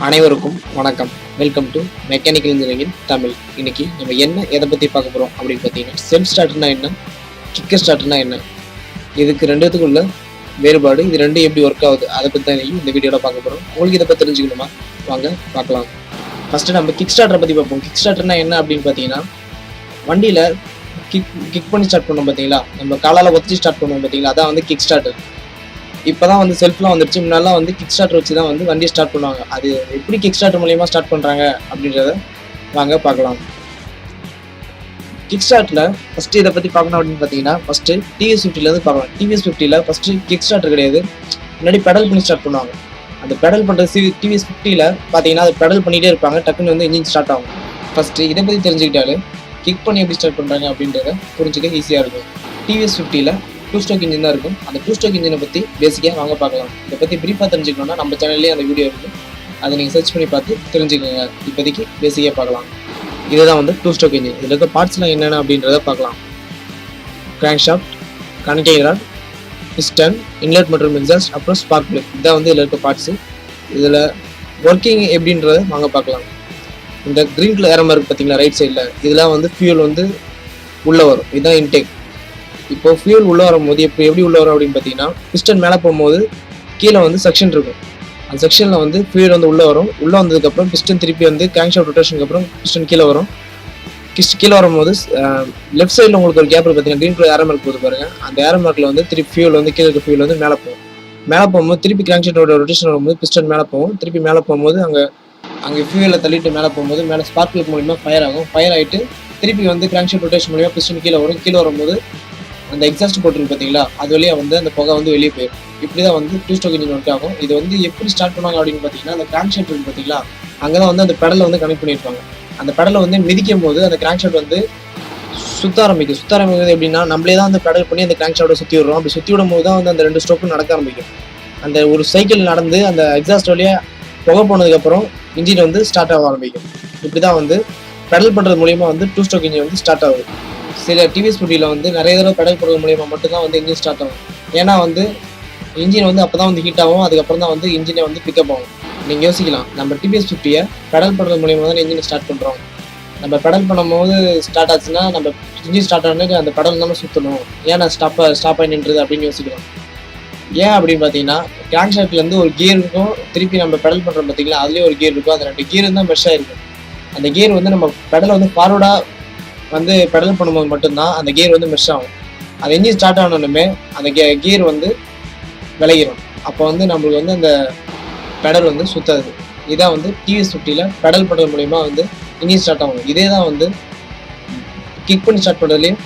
அனைவருக்கும் வணக்கம். Welcome to mechanical engineering Tamil. இன்னைக்கு நம்ம எதை பற்றி பார்க்க போகிறோம் அப்படின்னு பார்த்தீங்கன்னா, செல்ஃப் ஸ்டார்ட்னா என்ன, கிக்கர் ஸ்டார்ட்னா என்ன, இதுக்கு ரெண்டுத்துக்குள்ள வேறுபாடு, இது ரெண்டும் எப்படி ஒர்க் ஆகுது, அதை பற்றி தான் இந்த வீடியோவில் பார்க்க போகிறோம். உங்களுக்கு இதை பற்றி தெரிஞ்சுக்கணுமா? வாங்க பார்க்கலாம். ஃபஸ்ட்டு நம்ம கிக் ஸ்டார்ட்டரை பற்றி பார்ப்போம். கிக் ஸ்டார்ட்னா என்ன அப்படின்னு பார்த்தீங்கன்னா, வண்டியில் கிக் பண்ணி ஸ்டார்ட் பண்ணோம் பார்த்தீங்களா, நம்ம காலால் ஒத்தி ஸ்டார்ட் பண்ணுவோம் பார்த்தீங்களா, அதான் வந்து கிக் ஸ்டார்டர். இப்போ தான் வந்து செல்ஃப்லாம் வந்துருச்சு. முன்னாலாம் வந்து கிக் ஸ்டார்டர் வச்சு தான் வந்து வண்டியை ஸ்டார்ட் பண்ணுவாங்க. அது எப்படி கிக் ஸ்டார்டர் மூலியமாக ஸ்டார்ட் பண்ணுறாங்க அப்படின்றத வாங்க பார்க்கலாம். கிக் ஸ்டார்ட்டில் ஃபஸ்ட்டு இதை பற்றி பார்க்கணும் அப்படின்னு பார்த்தீங்கன்னா, ஃபஸ்ட்டு டிவிஎஸ் 50லேருந்து பார்க்கலாம். டிவிஎஸ் 50ல் ஃபஸ்ட்டு கிக் ஸ்டார்டர் கிடையாது, முன்னாடி பெடல் பண்ணி ஸ்டார்ட் பண்ணுவாங்க. அந்த பெடல் பண்ணுறது டிவிஎஸ் 50ல் பார்த்தீங்கன்னா, அது பெடல் பண்ணிகிட்டே இருப்பாங்க, டக்குன்னு வந்து இன்ஜின் ஸ்டார்ட் ஆகும். ஃபஸ்ட்டு இதை பற்றி தெரிஞ்சுக்கிட்டாலே கிக் பண்ணி எப்படி ஸ்டார்ட் பண்ணுறாங்க அப்படின்றத புரிஞ்சுக்க ஈஸியாக இருக்கும். டிவிஎஸ் 50ல் 2 ஸ்ட்ரோக் இன்ஜின் தான் இருக்கும். அந்த 2 ஸ்ட்ரோக் இன்ஜினை பற்றி பேசிக்காக வாங்க பார்க்கலாம். இதை பற்றி பிரீஃபாக தெரிஞ்சுக்கணும்னா நம்ம சேனல்லேயே அந்த வீடியோ இருக்குது, அதை நீங்கள் சர்ச் பண்ணி பார்த்து தெரிஞ்சுக்கோங்க. இப்போதைக்கு பேசிக்காக பார்க்கலாம். இதுதான் வந்து 2 ஸ்ட்ரோக் இன்ஜின். இதில் இருக்க பார்ட்ஸ்லாம் என்னென்ன அப்படின்றத பார்க்கலாம். Crank shaft, connecting rod, piston, inlet மற்றும் எக்ஸாஸ்ட், அப்புறம் ஸ்பார்க் பிளக். இதான் வந்து இதில் இருக்க பார்ட்ஸு. இதில் ஒர்க்கிங் எப்படின்றத வாங்க பார்க்கலாம். இந்த க்ரீன் கலர் ஏரமாக இருக்குது பார்த்தீங்களா, ரைட் சைடில், இதெல்லாம் வந்து ஃபியூல் வந்து உள்ளே வரும். இதுதான் இன்டேக். இப்போ ஃபியூல் உள்ளே வரும்போது எப்படி உள்ளே வரும் அப்படின்னு பார்த்தீங்கன்னா, பிஸ்டன் மேலே போகும்போது கீழே வந்து செக்ஷன் இருக்கும். அந்த செக்ஷனில் வந்து ஃபியூல் வந்து உள்ளே வரும். உள்ளே வந்ததுக்கப்புறம் பிஸ்டன் திருப்பி வந்து கிராங்க் ஷாஃப்ட் ரொட்டேஷனுக்கு அப்புறம் பிஸ்டன் கீழே வரும். கீழே வரும்போது லெஃப்ட் சைடில் உங்களுக்கு ஒரு கேப் பார்த்தீங்கன்னா, க்ரீன் கலர் ஏரோ மார்க் போது பாருங்கள். அந்த ஏரோ மார்க்கில் வந்து திருப்பி ஃபியூல் வந்து கீழே இருக்க ஃபியூல் வந்து மேலே போகும். மேலே போகும்போது திருப்பி கிராங்க் ஷாஃப்டோட ரொட்டேஷன் வரும்போது பிஸ்டன் மேலே போகும். திருப்பி மேலே போகும்போது அங்கே ஃபியூலை தள்ளிட்டு மேலே போகும்போது மேலே ஸ்பார்க் பிளக் மூலிமா ஃபயர் ஆகும். ஃபயர் ஆகிட்டு திருப்பி வந்து கிராங்க் ஷாஃப்ட் ரொட்டேஷன் மூலிமா பிஸ்டன் கீழே வரும். கீழே வரும்போது அந்த எக்ஸாஸ்ட் போட்டுருக்கு பார்த்தீங்களா, அது வழியாக வந்து அந்த புகை வந்து வெளியே போயிடும். இப்படி தான் வந்து 2 ஸ்ட்ரோக் இன்ஜின் ஒர்க் ஆகும். இது வந்து எப்படி ஸ்டார்ட் பண்ணுவாங்க அப்படின்னு பார்த்தீங்கன்னா, அந்த கிராங்க் ஷாஃப்ட் இருக்குது பார்த்தீங்களா, அங்கே தான் வந்து அந்த பெடலை வந்து கனெக்ட் பண்ணியிருப்பாங்க. அந்த பெடலை வந்து மிதிக்கும் போது அந்த கிராங்க் ஷாஃப்ட் வந்து சுத்த ஆரம்பிக்குது. எப்படின்னா, நம்மளே தான் அந்த பெடல் பண்ணி அந்த கிராங்க் ஷாஃப்ட்டை சுற்றி விடுறோம். அப்படி சுற்றி விடும் போது தான் வந்து அந்த 2 ஸ்ட்ரோக்கும் நடக்க ஆரம்பிக்கும். அந்த ஒரு சைக்கிள் நடந்து அந்த எக்ஸாஸ்ட் வழியாக புகை போனதுக்கப்புறம் இன்ஜின் வந்து ஸ்டார்ட் ஆக ஆரம்பிக்கும். இப்படி தான் வந்து பெடல் பண்ணுறது மூலிமா வந்து 2 ஸ்ட்ரோக் இன்ஜின் வந்து ஸ்டார்ட் ஆகுது. சில டிவிஎஸ் 50ல் வந்து நிறைய தடவை பெடல் பண்ணுறது மூலிமா மட்டும்தான் வந்து இன்ஜின் ஸ்டார்ட் ஆகும். ஏன்னா வந்து இன்ஜின் வந்து அப்போ தான் வந்து ஹீட் ஆகும், அதுக்கப்புறம் தான் வந்து இன்ஜினை வந்து பிக்கப் ஆகும். நீங்கள் யோசிக்கலாம், நம்ம டிவிஎஸ் 50யை பெடல் பண்ணுறது மூலிமா தான் இன்ஜினை ஸ்டார்ட் பண்ணுறோம். நம்ம பெடல் பண்ணும்போது ஸ்டார்ட் ஆச்சுன்னா நம்ம இன்ஜின் ஸ்டார்ட் ஆனது அந்த பெடல் தான் சுற்றணும், ஏன் நான் ஸ்டாப் ஆகி நின்றுது அப்படின்னு யோசிக்கலாம். ஏன் அப்படின்னு பார்த்தீங்கன்னா, கிராங்க் ஷாஃப்ட்லேருந்து ஒரு கியர் இருக்கும், திருப்பி நம்ம பெடல் பண்ணுறோம் பார்த்தீங்களா, அதுலேயே ஒரு கியர் இருக்கும். அந்த 2 கியர் தான் மெஷ் ஆகிருக்கும். அந்த கியர் வந்து நம்ம பெடலை வந்து ஃபார்வர்டாக வந்து பெடல் பண்ணும்போது மட்டும்தான் அந்த கியர் வந்து மெஷ் ஆகும். அந்த இன்ஜின் ஸ்டார்ட் ஆனோடனே அந்த கியர் வந்து விலகிடும். அப்போ வந்து நம்மளுக்கு வந்து அந்த பெடல் வந்து சுத்தாது. இதான் வந்து டிவிஎஸ் 50ல் பெடல் பண்ணுறது மூலிமா வந்து இன்ஜின் ஸ்டார்ட் ஆகும். இதே தான் வந்து கிக் பண்ணி ஸ்டார்ட் பண்ணுறதுலேயும்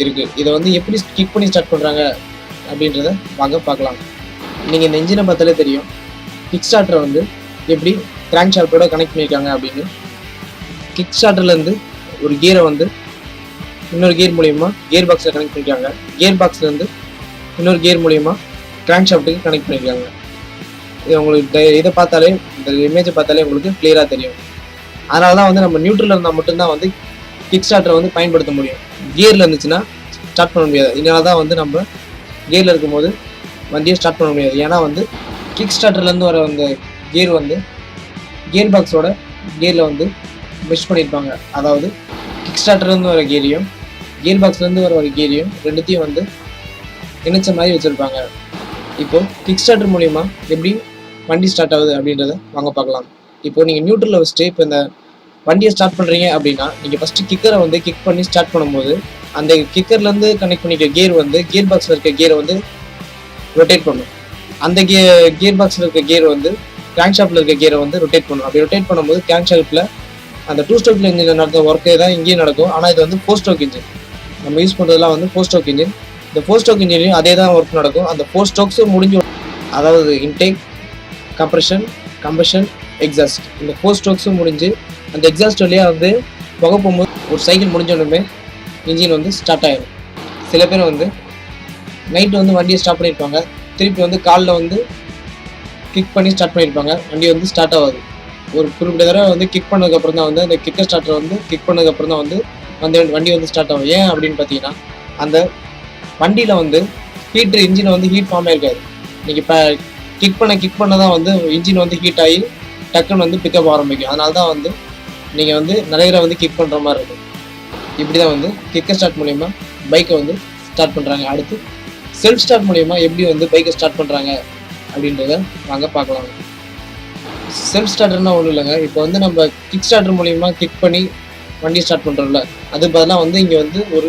இருக்குது. இதை வந்து எப்படி கிக் பண்ணி ஸ்டார்ட் பண்ணுறாங்க அப்படின்றத வாங்க பார்க்கலாம். நீங்கள் இந்த இன்ஜினை பார்த்தாலே தெரியும், கிக் ஸ்டார்டரை வந்து எப்படி கிராங்க் ஷாஃப்ட்டோட கனெக்ட் பண்ணியிருக்காங்க அப்படின்னு. கிக் ஸ்டார்டர்லேருந்து ஒரு கியரை வந்து இன்னொரு கியர் மூலியமா கியர் பாக்ஸில் கனெக்ட் பண்ணியிருக்காங்க. கியர் பாக்ஸ்லேருந்து இன்னொரு கியர் மூலியமா கிராங்க் ஷாஃப்ட்டுக்கு கனெக்ட் பண்ணியிருக்காங்க. இது உங்களுக்கு இதை பார்த்தாலே, இந்த இமேஜை பார்த்தாலே உங்களுக்கு கிளியராக தெரியும். அதனால தான் வந்து நம்ம நியூட்ரலில் இருந்தால் மட்டும்தான் வந்து கிக் ஸ்டார்டரை வந்து பயன்படுத்த முடியும். கியரில் இருந்துச்சுன்னா ஸ்டார்ட் பண்ண முடியாது. இதனால தான் வந்து நம்ம கியரில் இருக்கும்போது வண்டியை ஸ்டார்ட் பண்ண முடியாது. ஏன்னா வந்து கிக் ஸ்டார்டர்லேருந்து வர அந்த கியர் வந்து கியர் பாக்ஸோட கியரில் வந்து மிக்ஸ் பண்ணியிருப்பாங்க. அதாவது கிக் ஸ்டார்டர்லேருந்து வர கியரையும் கியர் பாக்ஸ்லேருந்து வர கியரையும் ரெண்டுத்தையும் வந்து இணைச்ச மாதிரி வச்சுருப்பாங்க. இப்போது கிக் ஸ்டார்டர் மூலிமா எப்படி வண்டி ஸ்டார்ட் ஆகுது அப்படின்றத வாங்க பார்க்கலாம். இப்போது நீங்கள் நியூட்ரலில் வச்சுட்டு இப்போ இந்த வண்டியை ஸ்டார்ட் பண்ணுறீங்க அப்படின்னா, நீங்கள் ஃபஸ்ட்டு கிக்கரை வந்து கிக் பண்ணி ஸ்டார்ட் பண்ணும்போது அந்த கிக்கர்லேருந்து கனெக்ட் பண்ணிக்க கியர் வந்து கியர் பாக்ஸில் இருக்க கியரை வந்து ரொட்டேட் பண்ணும். அந்த கியர் பாக்ஸில் இருக்க கியர் வந்து கிராங்க் ஷாஃப்ட்டில் இருக்க கியரை வந்து ரொட்டேட் பண்ணும். அப்படி ரொட்டேட் பண்ணும்போது கிராங்க் ஷாஃப்ட்டில் அந்த 2 ஸ்ட்ரோக் இன்ஜின் நடந்த ஒர்க்கே தான் இங்கேயும் நடக்கும். ஆனால் இது வந்து 4 ஸ்ட்ரோக் இன்ஜின். நம்ம யூஸ் பண்ணுறதுலாம் வந்து 4 ஸ்ட்ரோக் இன்ஜின். இந்த 4 ஸ்ட்ரோக் இன்ஜின்லையும் அதே தான் ஒர்க் நடக்கும். அந்த 4 ஸ்ட்ரோக்ஸும் முடிஞ்சு, அதாவது இன்டேக், கம்பஷன், எக்ஸாஸ்ட், இந்த 4 ஸ்ட்ரோக்ஸும் முடிஞ்சு அந்த எக்ஸாஸ்ட் வழியாக வந்து புகை போகும்போது ஒரு சைக்கிள் முடிஞ்சோடனே இன்ஜின் வந்து ஸ்டார்ட் ஆகிடும். சில பேர் வந்து நைட்டு வந்து வண்டியை ஸ்டார்ட் பண்ணியிருப்பாங்க, திருப்பி வந்து காலில் வந்து கிக் பண்ணி ஸ்டார்ட் பண்ணியிருப்பாங்க, வண்டி வந்து ஸ்டார்ட் ஆகாது. ஒரு குறிப்பிட்ட தடவை வந்து கிக் பண்ணதுக்கப்புறம் தான் வந்து அந்த கிக்கர் ஸ்டார்டர் வந்து கிக் பண்ணதுக்கப்புறம் தான் வந்து வண்டி வந்து ஸ்டார்ட் ஆகும். ஏன் அப்படின்னு பார்த்தீங்கன்னா, அந்த வண்டியில் வந்து இன்ஜினை வந்து ஹீட் ஃபார்ம் ஆகிருக்காது. நீங்கள் இப்போ கிக் பண்ண தான் வந்து இன்ஜின் வந்து ஹீட் ஆகி டக்குன்னு வந்து பிக்கப் ஆரம்பிக்கும். அதனால தான் வந்து நீங்கள் வந்து நிறைய தடவை வந்து கிக் பண்ணுற மாதிரி இருக்கும். இப்படி தான் வந்து கிக்கர் ஸ்டார்ட் மூலயமா பைக்கை வந்து ஸ்டார்ட் பண்ணுறாங்க. அடுத்து செல்ஃப் ஸ்டார்ட் மூலயமா எப்படி வந்து பைக்கை ஸ்டார்ட் பண்ணுறாங்க அப்படின்றத வாங்க பார்க்கலாம். செல்ஃப் ஸ்டார்டர்னா ஒன்றும் இல்லைங்க. இப்போ வந்து நம்ம கிக் ஸ்டார்டர் மூலயமா கிக் பண்ணி வண்டி ஸ்டார்ட் பண்ணுறோம்ல, அது பதிலாக வந்து இங்கே வந்து ஒரு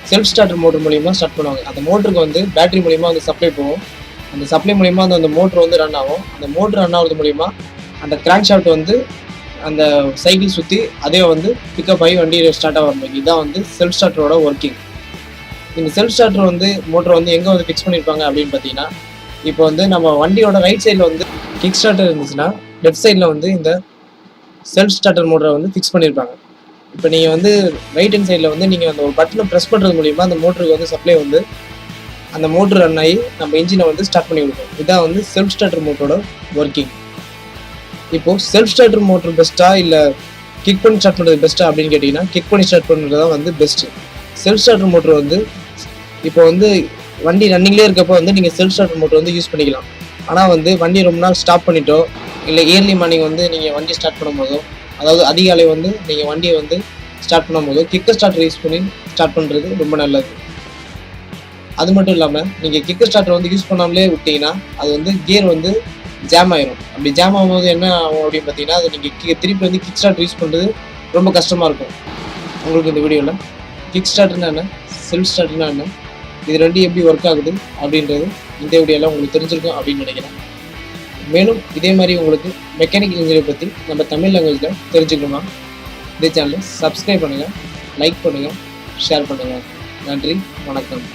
செல்ஃப் ஸ்டார்டர் மோட்டர் மூலியமாக ஸ்டார்ட் பண்ணுவாங்க. அந்த மோட்டருக்கு வந்து பேட்டரி மூலியமாக வந்து சப்ளை போகும். அந்த சப்ளை மூலியமாக அந்த மோட்டர் வந்து ரன் ஆகும். அந்த மோட்டர் ரன் ஆகிறது மூலிமா அந்த கிராங்க் ஷாஃப்ட் வந்து அந்த சைக்கிள் சுற்றி அதே வந்து பிக்கப் ஆகி வண்டி ஸ்டார்ட் ஆக ஆரம்பிக்கும். இதுதான் வந்து செல்ஃப் ஸ்டார்டரோட ஒர்க்கிங். இந்த செல்ஃப் ஸ்டார்டர் வந்து மோட்டர் வந்து எங்கே வந்து ஃபிக்ஸ் பண்ணியிருப்பாங்க அப்படின்னு பார்த்தீங்கன்னா, இப்போ வந்து நம்ம வண்டியோட ரைட் சைடில் வந்து கிக் ஸ்டார்டர் இருந்துச்சுன்னா லெஃப்ட் சைடில் வந்து இந்த செல்ஃப் ஸ்டார்டர் மோட்டரை வந்து ஃபிக்ஸ் பண்ணியிருப்பாங்க. இப்போ நீங்கள் வந்து ரைட் ஹேண்ட் சைடில் வந்து நீங்கள் அந்த ஒரு பட்டனை ப்ரெஸ் பண்ணுறது மூலிமா அந்த மோட்டருக்கு வந்து சப்ளை வந்து அந்த மோட்டர் ரன் ஆகி நம்ம இன்ஜினை வந்து ஸ்டார்ட் பண்ணி கொடுக்கும். இதான் வந்து செல்ஃப் ஸ்டார்டர் மோட்டரோட ஒர்க்கிங். இப்போது செல்ஃப் ஸ்டார்டர் மோட்டர் பெஸ்ட்டா இல்லை கிக் பண்ணி ஸ்டார்ட் பண்ணுறது பெஸ்ட்டா அப்படின்னு கேட்டிங்கன்னா, கிக் பண்ணி ஸ்டார்ட் பண்ணுறது தான் வந்து பெஸ்ட்டு. செல்ஃப் ஸ்டார்டர் மோட்டர் வந்து இப்போ வந்து வண்டி ரன்னிங்லேயே இருக்கப்போ வந்து நீங்கள் செல்ஃப் ஸ்டார்டர் மோட்டர் வந்து யூஸ் பண்ணிக்கலாம். ஆனால் வந்து வண்டி ரொம்ப நாள் ஸ்டாப் பண்ணிட்டோ இல்லை ஏர்லி மார்னிங் வந்து நீங்கள் வண்டி ஸ்டார்ட் பண்ணும்போதோ, அதாவது அதிகாலை வந்து நீங்கள் வண்டியை வந்து ஸ்டார்ட் பண்ணும்போதோ கிக்கர் ஸ்டார்டர் யூஸ் பண்ணி ஸ்டார்ட் பண்ணுறது ரொம்ப நல்லது. அது மட்டும் இல்லாமல் நீங்கள் கிக்கர் ஸ்டார்டர் வந்து யூஸ் பண்ணாமலே விட்டிங்கன்னா அது வந்து கியர் வந்து ஜாம் ஆயிரும். அப்படி ஜாம் ஆகும்போது என்ன ஆகும் அப்படின்னு பார்த்தீங்கன்னா, அது நீங்கள் திருப்பி வந்து கிக் ஸ்டார்டர் யூஸ் பண்ணுறது ரொம்ப கஷ்டமாக இருக்கும். உங்களுக்கு இந்த வீடியோவில் கிக் ஸ்டார்டர்னா என்ன, செல்ஃப் ஸ்டார்டர்னா என்ன, இது ரெண்டும் எப்படி ஒர்க் ஆகுது அப்படின்றது இந்த வீடியோவில் உங்களுக்கு தெரிஞ்சிருக்கும் அப்படின்னு நினைக்கிறேன். மேலும் இதே மாதிரி உங்களுக்கு மெக்கானிக்கல் இன்ஜினியர் பற்றி நம்ம தமிழ் லாங்குவேஜில் தெரிஞ்சுக்கணுமா, இதே சேனலை சப்ஸ்கிரைப் பண்ணுங்கள், லைக் பண்ணுங்கள், ஷேர் பண்ணுங்கள். நன்றி, வணக்கம்.